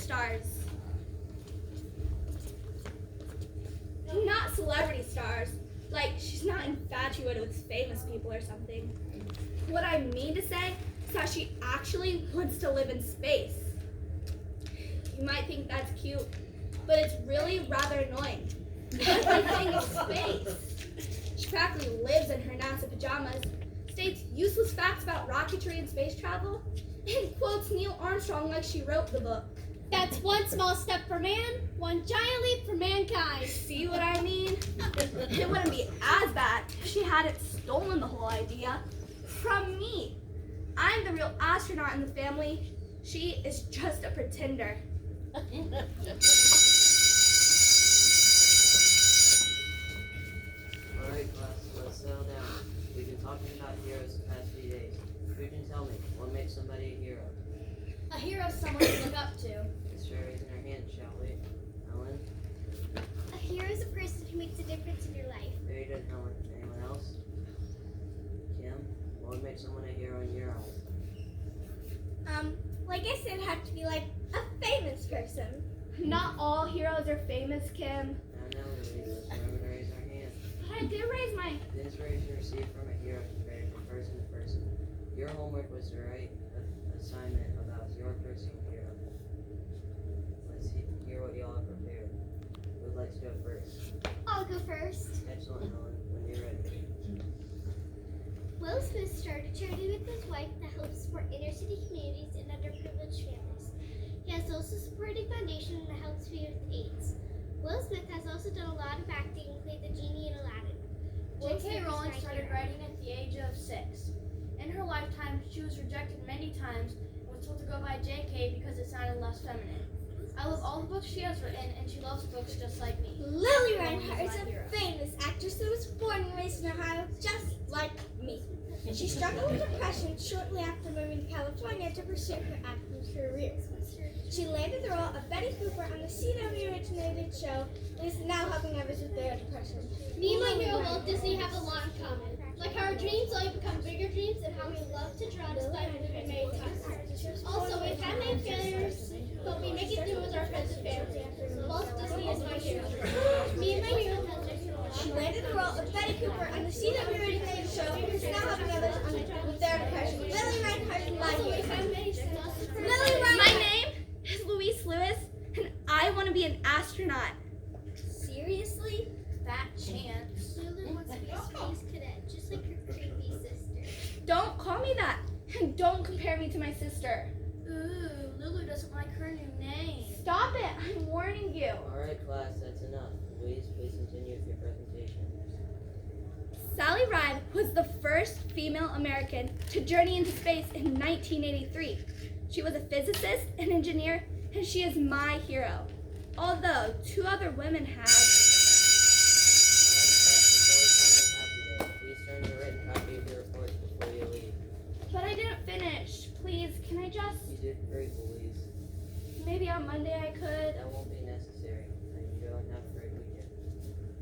stars. Not celebrity stars. Like, she's not infatuated with famous people or something. What I mean to say is that she actually wants to live in space. You might think that's cute, but it's really rather annoying. Everything is space. She practically lives in her NASA pajamas, states useless facts about rocketry and space travel, and quotes Neil Armstrong like she wrote the book. That's one small step for man, one giant leap for mankind. See what I mean? It wouldn't be as bad if she hadn't stolen the whole idea from me. I'm the real astronaut in the family. She is just a pretender. Alright class, let's settle down. We've been talking about heroes the past few days. Who can tell me what makes somebody a hero? A hero is someone to look up to. Let's try raising our hands, shall we? Helen? A hero is a person who makes a difference in your life. Very good, Helen. Anyone else? Kim? What would make someone a hero in your eyes? Well, I guess it'd have to be like a famous person. Not all heroes are famous, Kim. Now, Louise, let's remember to raise our hands. But I did raise my... The inspiration received from a hero can vary from person to person. Your homework was to write an assignment about your personal hero. Let's hear what y'all have prepared. Who would like to go first? I'll go first. Excellent, Helen. When you're ready. Will Smith started a charity with his wife that helps support inner city communities and underprivileged families. He has also supported a foundation that helps people with AIDS. Will Smith has also done a lot of acting and played the genie in Aladdin. J.K. Rowling started writing at the age of 6. In her lifetime, she was rejected many times and was told to go by J.K. because it sounded less feminine. I love all the books she has written, and she loves books just like me. Lily Rowling Reinhart is is my hero. a famous actress who was born and raised in Ohio, just like me. She struggled with depression shortly after moving to California to pursue her acting career. She landed the role of Betty Cooper on the CW-originated show and is now helping others with their depression. Me and my hero Walt Disney have a lot in common. Like how our dreams only become bigger dreams and how we love to draw despite moving many times. Also, we've had many failures, but we make it through with our friends and family. Walt Disney is my hero. Me and my hero She landed the role of Betty Cooper on the CW-originated show and is now helping others with their depression. Lily Reinhart is my hero. Lily My Reinhart! name is Louise Lewis, and I want to be an astronaut. Seriously? Fat chance. Lulu wants to be a space cadet, just like her creepy sister. Don't call me that, and don't compare me to my sister. Ooh, Lulu doesn't like her new name. Stop it, I'm warning you. Alright class, that's enough. Louise, please continue with your presentation. Sally Ride was the first female American to journey into space in 1983. She was a physicist and engineer, and she is my hero. Although 2 other women have... Please turn in a written copy of your report before you leave. But I didn't finish. Please, can I just... You did great, Louise. Maybe on Monday I could... That won't be necessary. Now you go and have a great weekend.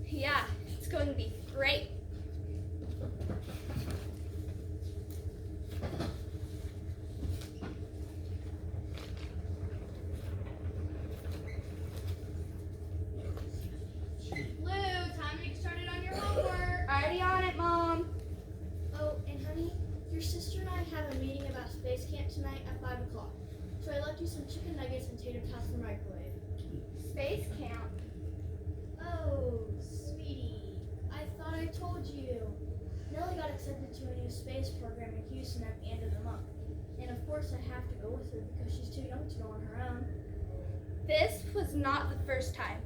Yeah, it's going to be great. Lou, time to get started on your homework. Already on it, Mom. Oh, and honey, your sister and I have a meeting about space camp tonight at 5 o'clock. So I left you some chicken nuggets and tater tots in the microwave. Space camp. Oh, sweetie, I thought I told you. Nellie got accepted to a new space program in Houston at the end of the month. And of course I have to go with her because she's too young to go on her own. This was not the first time.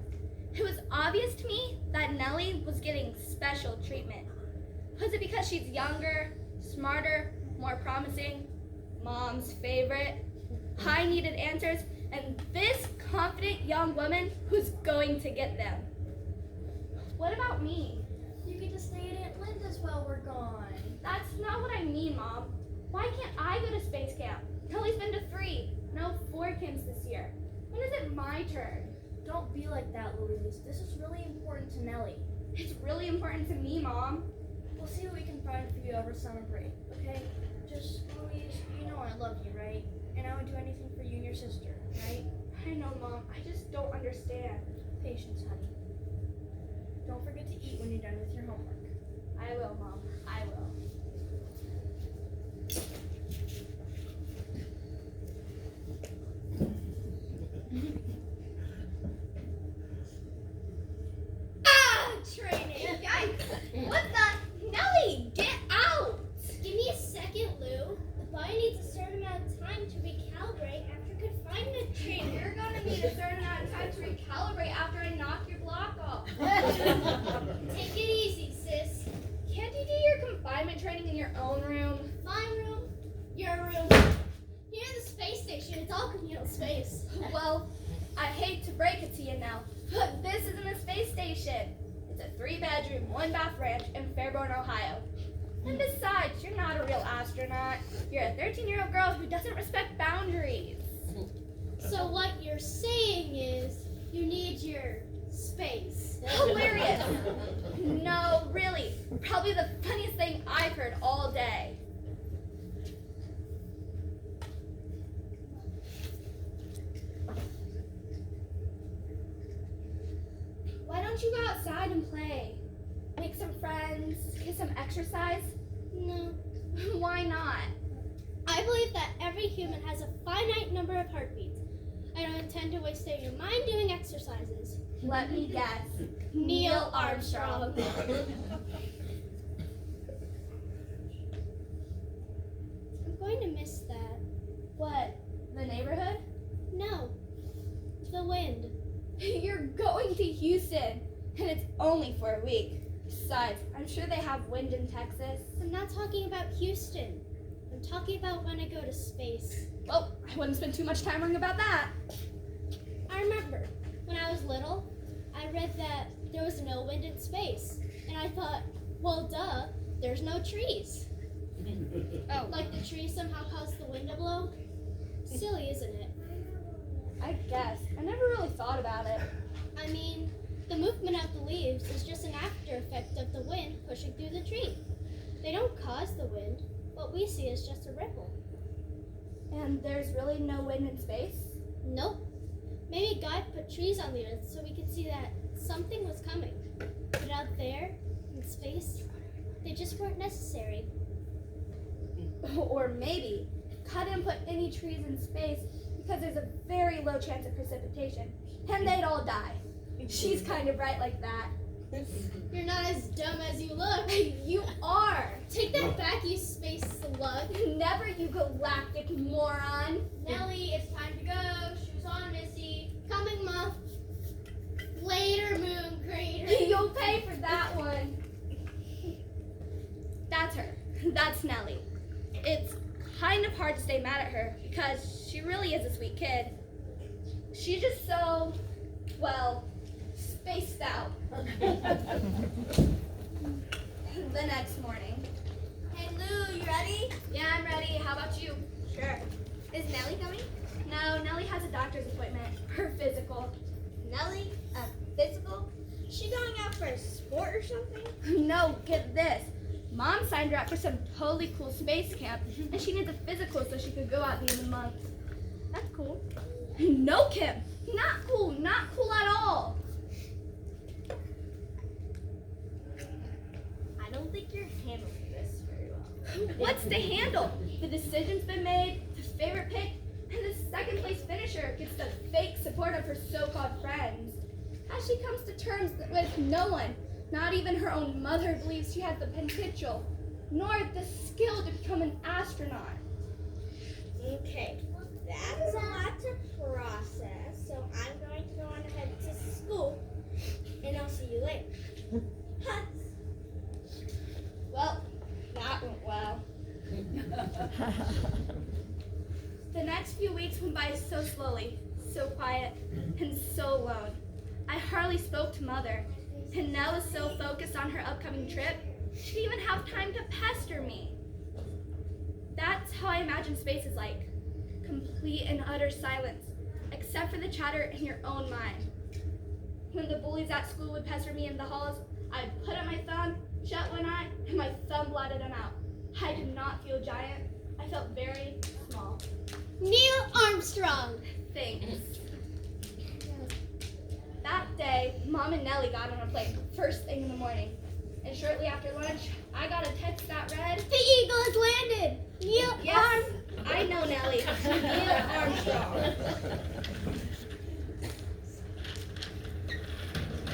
It was obvious to me that Nellie was getting special treatment. Was it because she's younger, smarter, more promising, Mom's favorite? I needed answers, and this confident young woman who's going to get them. What about me? You get to stay at Aunt Linda's while we're gone. That's not what I mean, Mom. Why can't I go to space camp? Nellie's been to 3, no 4 camps this year. When is it my turn? Don't be like that, Louise. This is really important to Nellie. It's really important to me, Mom. We'll see what we can find for you over summer break, okay? Just, Louise, you know I love you, right? And I would do anything for you and your sister, right? I know, Mom. I just don't understand. Patience, honey. Don't forget to eat when you're done with your homework. I will, Mom. I will. Training. Yikes! What the? Nellie, get out! Give me a second, Lou. The body needs a certain amount of time to recalibrate after confinement training. You're gonna need a certain amount of time to recalibrate after I knock your block off. Take it easy, sis. Can't you do your confinement training in your own room? My room, your room. Here in the space station, it's all communal space. Well, I hate to break it to you now, but this isn't a space station. It's a 3-bedroom, 1-bath ranch in Fairborn, Ohio. And besides, you're not a real astronaut. You're a 13-year-old girl who doesn't respect boundaries. So what you're saying is you need your space. Hilarious. No, really. Probably the funniest thing I've heard all day. Why don't you go outside and play? Make some friends, get some exercise? No. Why not? I believe that every human has a finite number of heartbeats. I don't intend to waste your mind doing exercises. Let me guess. Neil Armstrong. I'm going to miss that. What? The neighborhood? No. The wind. You're going to Houston, and it's only for a week. Besides, I'm sure they have wind in Texas. I'm not talking about Houston. I'm talking about when I go to space. Well, I wouldn't spend too much time worrying about that. I remember when I was little, I read that there was no wind in space. And I thought, well, duh, there's no trees. Oh, Like the trees somehow cause the wind to blow? Silly, isn't it? I guess. I never really thought about it. I mean, the movement of the leaves is just an after effect of the wind pushing through the tree. They don't cause the wind. What we see is just a ripple. And there's really no wind in space? Nope. Maybe God put trees on the earth so we could see that something was coming. But out there, in space, they just weren't necessary. Or maybe God didn't put any trees in space because there's a very low chance of precipitation, and they'd all die. She's kind of right like that. You're not as dumb as you look. You are. Take that back, you space slug. Never, you galactic moron. Nellie, it's time to go. Shoes on, Missy. Coming, Mom. Later, moon crater. You'll pay for that one. That's her. That's Nellie. It's kind of hard to stay mad at her because she really is a sweet kid. She's just so, well, spaced out. The next morning. Hey Lou, you ready? Yeah, I'm ready. How about you? Sure. Is Nellie coming? No, Nellie has a doctor's appointment. Her physical. Nellie? A physical? She going out for a sport or something? No, get this. Mom signed her up for some totally cool space camp, and she needs a physical so she could go out at the end of the month. That's cool. No, Kim. Not cool. Not cool at all. I don't think you're handling this very well. What's to handle? The decision's been made, the favorite pick, and the second place finisher gets the fake support of her so-called friends. As she comes to terms with no one, not even her own mother, believes she has the potential, nor the skill to become an astronaut. Okay, that's a lot to process, so I'm going to go on ahead to school, and I'll see you later. Well, that went well. The next few weeks went by so slowly, so quiet, and so alone. I hardly spoke to Mother, and Nell was so focused on her upcoming trip, she didn't even have time to pester me. That's how I imagine space is like. Complete and utter silence, except for the chatter in your own mind. When the bullies at school would pester me in the halls, I'd put up my thumb, shut one eye, and my thumb blotted them out. I did not feel giant. I felt very small. Neil Armstrong. Thanks. That day, Mom and Nellie got on a plane first thing in the morning. And shortly after lunch, I got a text that read, The eagle has landed. Neil yes, I know, Nellie. Neil Armstrong.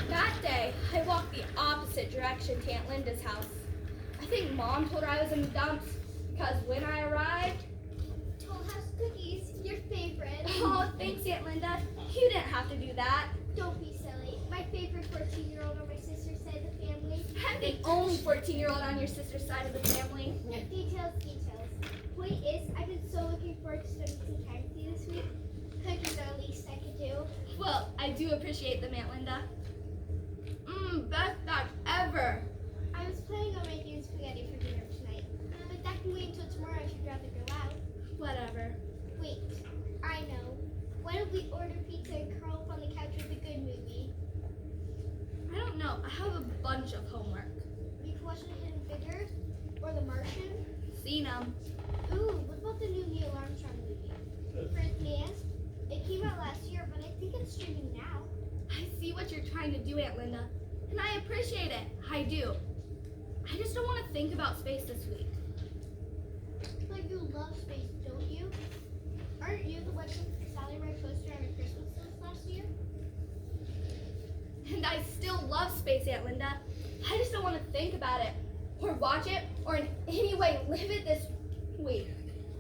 That day, I walked the opposite direction to Aunt Linda's house. I think Mom told her I was in the dumps because when I arrived, Toll House cookies, your favorite. oh, thanks, Aunt Linda. You didn't have to do that. Don't be silly. My favorite 14-year-old on my sister's side of the family. I'm the only 14-year-old on your sister's side of the family. Details. Point is, I've been so looking forward to spending some time with you this week. Cookies are the least I could do. Well, I do appreciate them, Aunt Linda. Best batch ever. I was planning on making spaghetti for dinner tonight, but that can wait until tomorrow. I should rather go out. Whatever. Wait, I know. Why don't we order pizza and curl up on the couch with a good movie? I don't know. I have a bunch of homework. You can watch The Hidden Figure or The Martian. Seen them. Ooh, what about the new Neil Armstrong movie? First Man? It came out last year, but I think it's streaming now. I see what you're trying to do, Aunt Linda, and I appreciate it. I do. I just don't want to think about space this week. But you love space, don't you? Aren't you the one who put the Sally Ride poster on your Christmas list last year? And I still love space, Aunt Linda. I just don't want to think about it, or watch it, or in any way live it this week.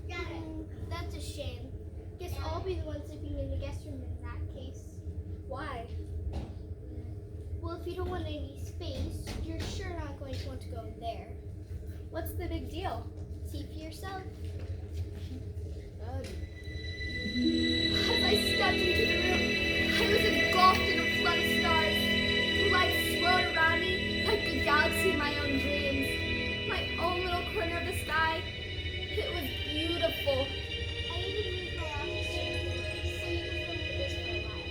Got it. That's a shame. Guess I'll be the one sleeping in the guest room in that case. Why? Well, if you don't want any space, you're sure not going to want to go there. What's the big deal? See for yourself. As I stepped into the room, I was engulfed in a flood of stars. The lights swirled around me like a galaxy in my own dreams. My own little corner of the sky. It was beautiful. I even moved my office chair so you can come to this for a while.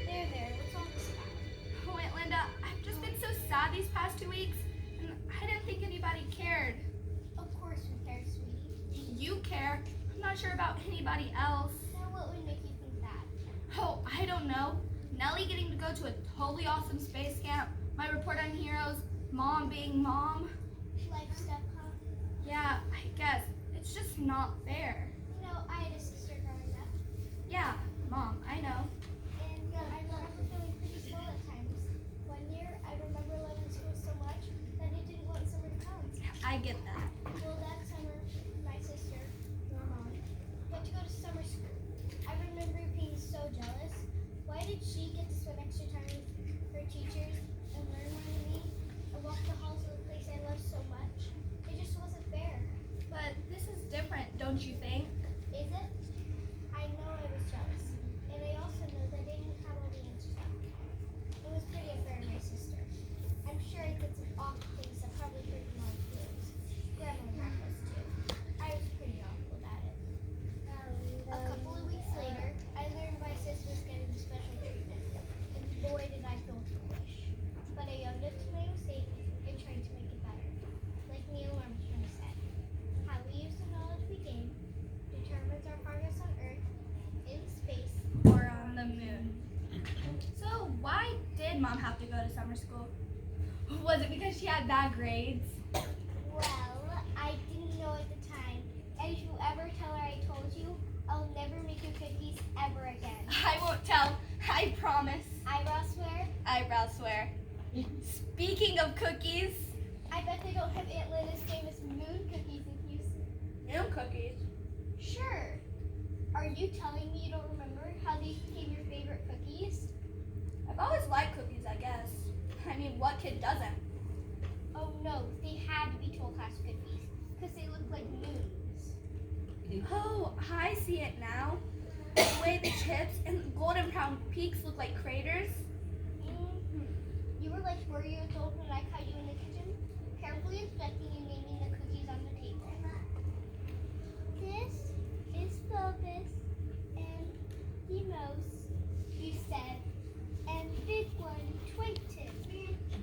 There, what's all this about? Oh, Aunt Linda, I've just been so sad these past 2 weeks, and I didn't think anybody cared. Of course we care, sweetie. You care. I'm not sure about anybody else. Now what would make you think that? Oh, I don't know. Nellie getting to go to a totally awesome space camp, my report on heroes, Mom being Mom. Life stuff, huh? Yeah, I guess. It's just not fair. You know, I had a sister growing up, Yeah, Mom, I know. and I remember feeling pretty small at times. One year, I remember loving school so much that I didn't want summer to come. I get that. Well, that summer, my sister, your mom, got to go to summer school. I remember being so jealous. Why did she get to spend extra time with her teachers and learn more than me and walk the halls of a place I love so much? It just wasn't fair. But this is different, don't you think? Is it? I know I was jealous. And I also know that I didn't have all the answers. It was pretty unfair on my sister. I'm sure I did some awful things that probably hurt mom's feelings. Grandma and Grandpa was too. I was pretty awful about it. A couple of weeks later, I learned my sister was getting special treatment. And boy did I feel foolish. But I owned up to my mistake and tried to make it better. Like Neil Armstrong said, how we use the knowledge we gain determines our progress on Earth, in space. Or on the moon. So why did Mom have to go to summer school? Was it because she had bad grades? Well, I didn't know at the time. And if you ever tell her I told you, I'll never make you cookies ever again. I won't tell. I promise. Eyebrow swear? Eyebrow swear. Speaking of cookies. I bet they don't have Aunt Linda's famous moon cookies in Houston. Moon cookies? Sure. Are you telling me you don't remember how these became your favorite cookies? I've always liked cookies, I guess. I mean, what kid doesn't? Oh no, they had to be Toll House cookies, because they look like moons. Oh, I see it now. The way the chips and the golden brown peaks look like craters. You were like 4 years old when I caught you in the kitchen, carefully inspecting and naming the cookies on the table. This is Phobos and Demos, you said, and big one, Triton.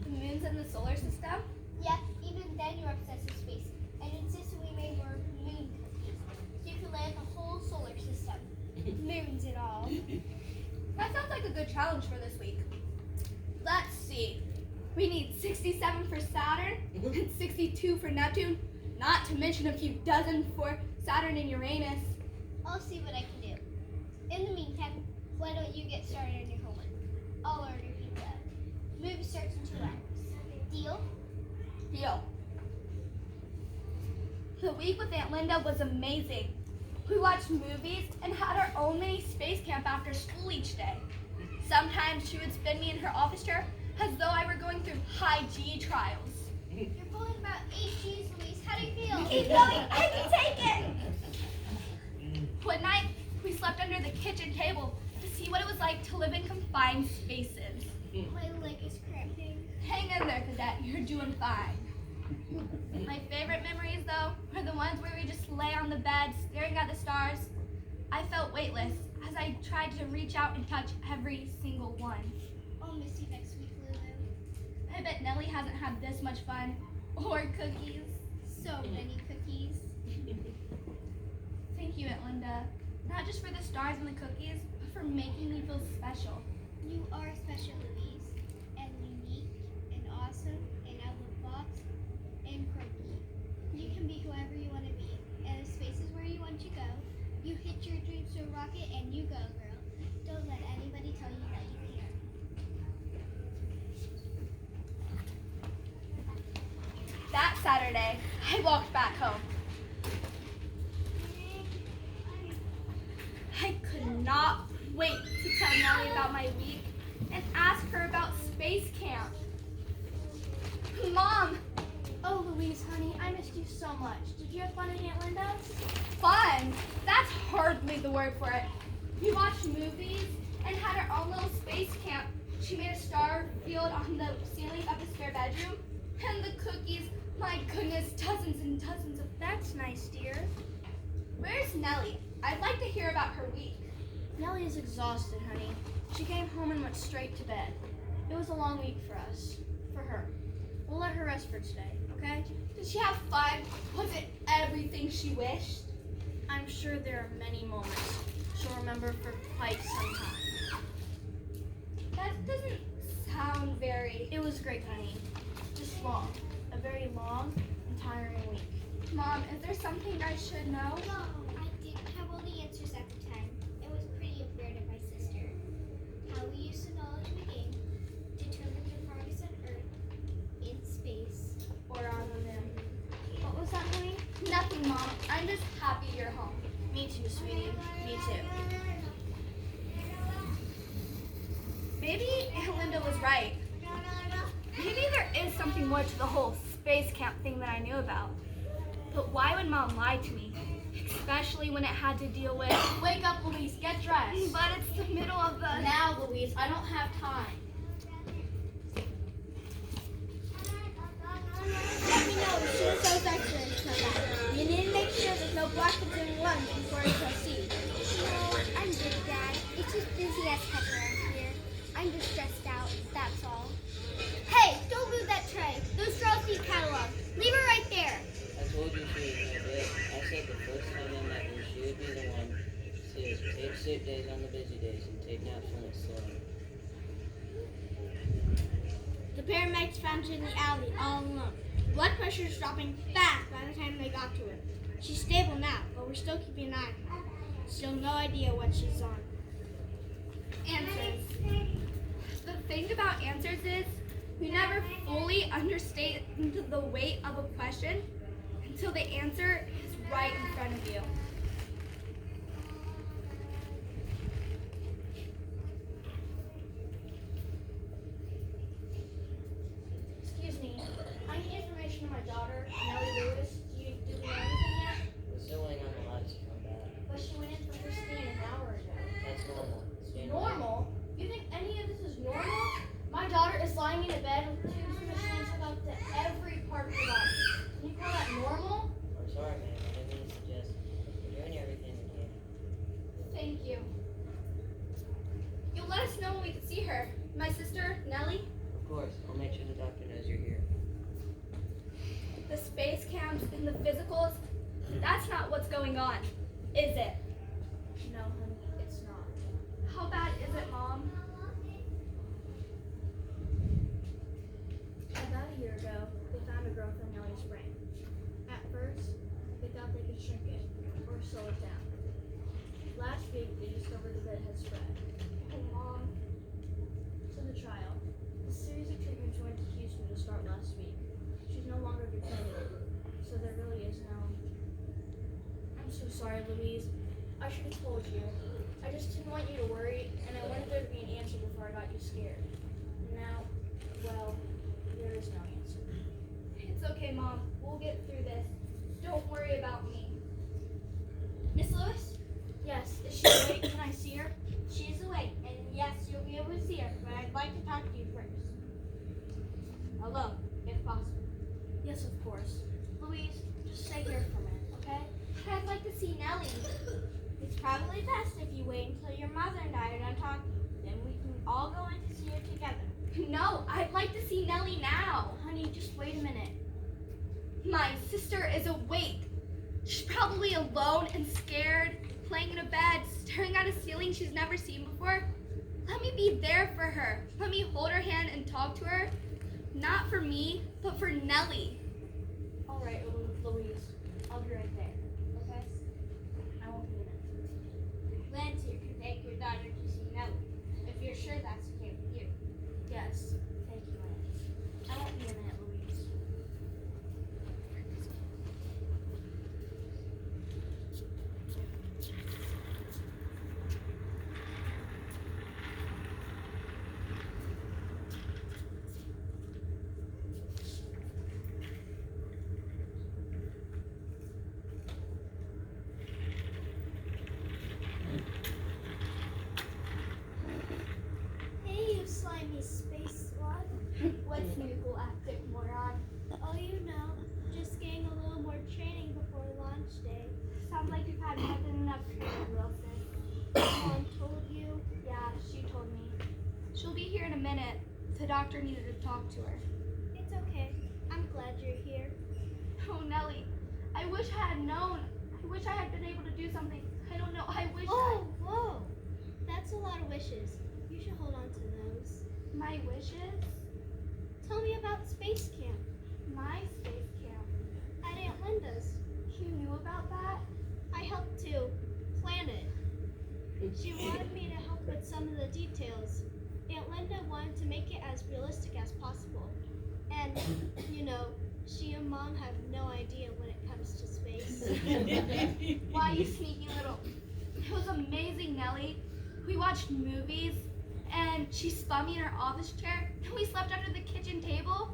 The moons in the solar system? Yep, even then you're obsessed with space and insisted we made more moon cookies so you could land the whole solar system. Moons and all. That's good challenge for this week. Let's see. We need 67 for Saturn and 62 for Neptune, not to mention a few dozen for Saturn and Uranus. I'll see what I can do. In the meantime, why don't you get started on your homework? I'll order pizza. Movie starts in 2 hours. Deal? Deal. The week with Aunt Linda was amazing. We watched movies and had our own mini space camp after school each day. Sometimes she would spin me in her office chair as though I were going through high G trials. You're pulling about 8 G's, Louise. How do you feel? Keep going, I can take it! One night, we slept under the kitchen table to see what it was like to live in confined spaces. My leg is cramping. Hang in there, cadet, you're doing fine. My favorite memories, though, were the ones where we just lay on the bed staring at the stars. I felt weightless as I tried to reach out and touch every single one. I'll miss you next week, Lulu. I bet Nellie hasn't had this much fun. Or cookies. So many cookies. Thank you, Aunt Linda. Not just for the stars and the cookies, but for making me feel special. You are special, Louise, and unique, and awesome, and out of the box, and quirky. You can be whoever you want to be, and the space is where you want to go. You hit your dreams to a rocket, and you go, girl. Don't let anybody tell you that you can't. That Saturday, I walked back home. I could not wait to tell Nellie about my week and ask her about space camp. Mom! Oh, Louise, honey, I missed you so much. Did you have fun at Aunt Linda's? Fun! That's hardly the word for it. We watched movies and had our own little space camp. She made a star field on the ceiling of the spare bedroom. And the cookies, my goodness, dozens and dozens of. That's nice, dear. Where's Nellie? I'd like to hear about her week. Nellie is exhausted, honey. She came home and went straight to bed. It was a long week for us. For her. We'll let her rest for today, okay? Did she have fun? Was it everything she wished? I'm sure there are many moments she'll remember for quite some time. That doesn't sound very. It was great, honey. Just long. A very long and tiring week. Mom, is there something I should know? No, I didn't have all the answers at the time. It was pretty weird of my sister. How we use the knowledge we gain determines your progress on Earth, in space, Or on the moon? What was that, honey? Nothing, Mom. I'm just happy you're home. Me too, sweetie. Me too. Maybe Aunt Linda was right. Maybe there is something more to the whole space camp thing that I knew about. But why would Mom lie to me? Especially when it had to deal with. Wake up, Louise. Get dressed. But it's the middle of the. Now, Louise. I don't have time. Let me know as soon as those X-rays come back. You need to make sure there's no blockages in lungs before I proceed. No, I'm good, Dad. It's just busy as heck around here. I'm just stressed out, that's all. Hey, don't move that tray. Those straws need catalog. Leave it right there. I told you she was no good. I said the first time I met her, she would be the one to take sick days on the busy days and take naps when it's slow. The paramedics found her in the alley, all alone. Blood pressure is dropping fast by the time they got to her. She's stable now, but we're still keeping an eye on her. Still no idea what she's on. Answers. The thing about answers is you never fully understand the weight of a question until the answer is right in front of you. Excuse me. I need information on my daughter, Nellie Lewis. Do we know anything yet? We're still waiting on the lights to come back. But she went in for her scan an hour ago. That's normal. Stand Normal? You think any of this is normal? My daughter is lying in a bed with tubes and machines hooked up to every part of her body. Can you call that normal? I'm sorry, man. I didn't mean to suggest. We're doing everything we can. Thank you. You'll let us know when we can see her. My sister, Nellie. Of course. I'll make sure the doctor knows you're here. The space camps and the physicals, that's not what's going on, is it? No, honey, it's not. How bad is it, Mom? slow it down. Last week, they discovered that it had spread. Oh, Mom. So the trial. The series of treatments went to Houston to start last week. She's no longer good candidate, so there really is no... I'm so sorry, Louise. I should have told you. I just didn't want you to worry, and I wanted there to be an answer before I got you scared. And now, well, there is no answer. It's okay, Mom. We'll get through this. Don't worry about me. Miss Lewis? Yes, is she awake? Can I see her? She's awake, and yes, you'll be able to see her, but I'd like to talk to you first. Alone, if possible. Yes, of course. Louise, just stay here for a minute, okay? But I'd like to see Nellie. It's probably best if you wait until your mother and I are done talking. Then we can all go in to see her together. No, I'd like to see Nellie now. Honey, just wait a minute. My sister is awake. She's probably alone and scared, playing in a bed, staring at a ceiling she's never seen before. Let me be there for her. Let me hold her hand and talk to her. Not for me, but for Nellie. All right, Louise. I'll be right there, okay? I won't be a minute. Lance here can take your daughter to see Nellie, if you're sure that's okay with you. Yes, thank you, Lance. I won't be a minute, Louise. Hey, you slimy space squad. What's new, galactic moron? Oh, you know, just getting a little more training before launch day. Sounds like you've had more than enough training, Wilson. Mom told you. Yeah, she told me. She'll be here in a minute. The doctor needed to talk to her. It's okay. I'm glad you're here. Oh, Nellie, I wish I had known. I wish I had been able to do something. I don't know. I wish Oh, whoa. That's a lot of wishes. You should hold on to those. my wishes, Tell me about space camp my space camp. at Aunt Linda's. You knew about that? I helped to plan it. She wanted me to help with some of the details. Aunt Linda wanted to make it as realistic as possible. And, you know, she and Mom have no idea when it comes to space. Why, you sneaky little. It was amazing, Nellie. We watched movies, and she spun me in her office chair, and we slept under the kitchen table.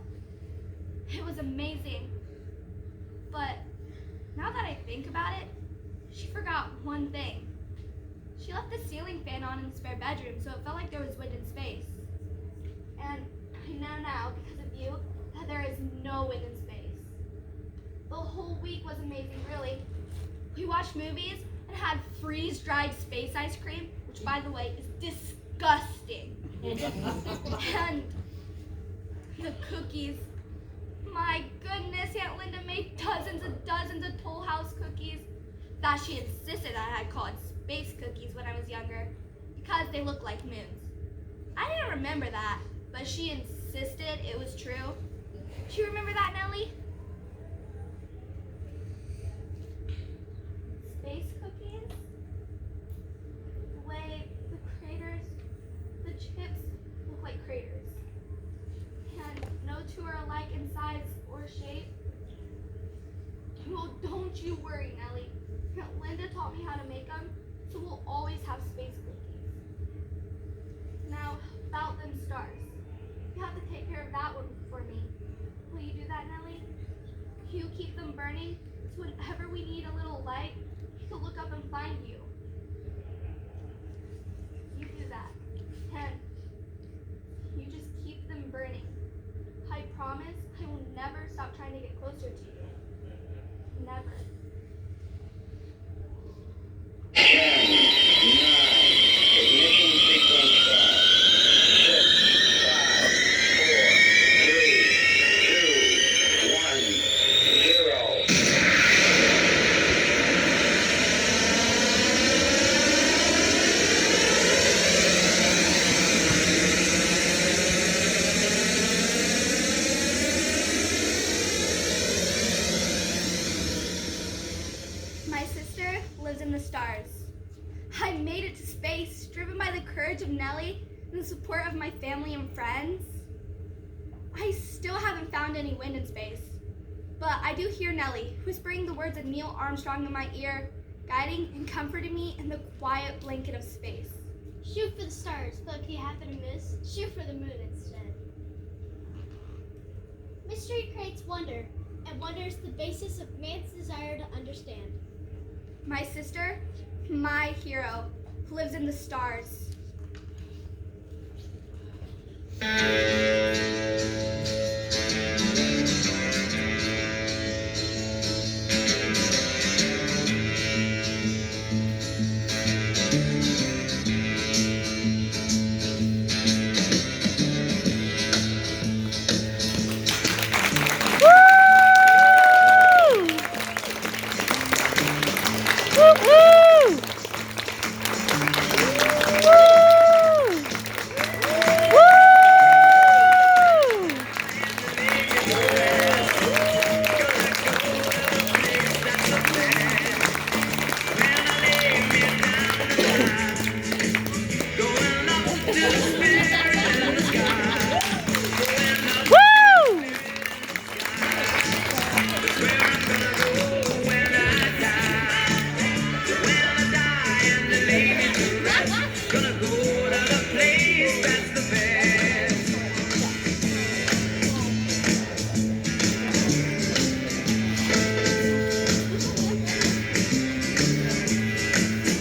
It was amazing. But now that I think about it, she forgot one thing. She left the ceiling fan on in the spare bedroom, so it felt like there was wind in space. And I know now, because of you, that there is no wind in space. The whole week was amazing, really. We watched movies and had freeze-dried space ice cream, which, by the way, is disgusting. And the cookies. My goodness, Aunt Linda made dozens of Toll House cookies that she insisted I had called space cookies when I was younger because they look like moons. I didn't remember that, but she insisted it was true. Do you remember that, Nellie? Space cookies? The way the craters, the chips look like craters. And no two are alike in size or shape. Well, don't you worry, Nellie. Aunt Linda taught me how to make them, so we'll always have space cookies. Now, about them stars. You have to take care of that one for me. Will you do that, Nellie? sister lives in the stars. I made it to space, driven by the courage of Nellie and the support of my family and friends. I still haven't found any wind in space, but I do hear Nellie whispering the words of Neil Armstrong in my ear, guiding and comforting me in the quiet blanket of space. Shoot for the stars, but if you happen to miss, shoot for the moon instead. Mystery creates wonder, and wonder is the basis of man's desire to understand. My sister, my hero, lives in the stars.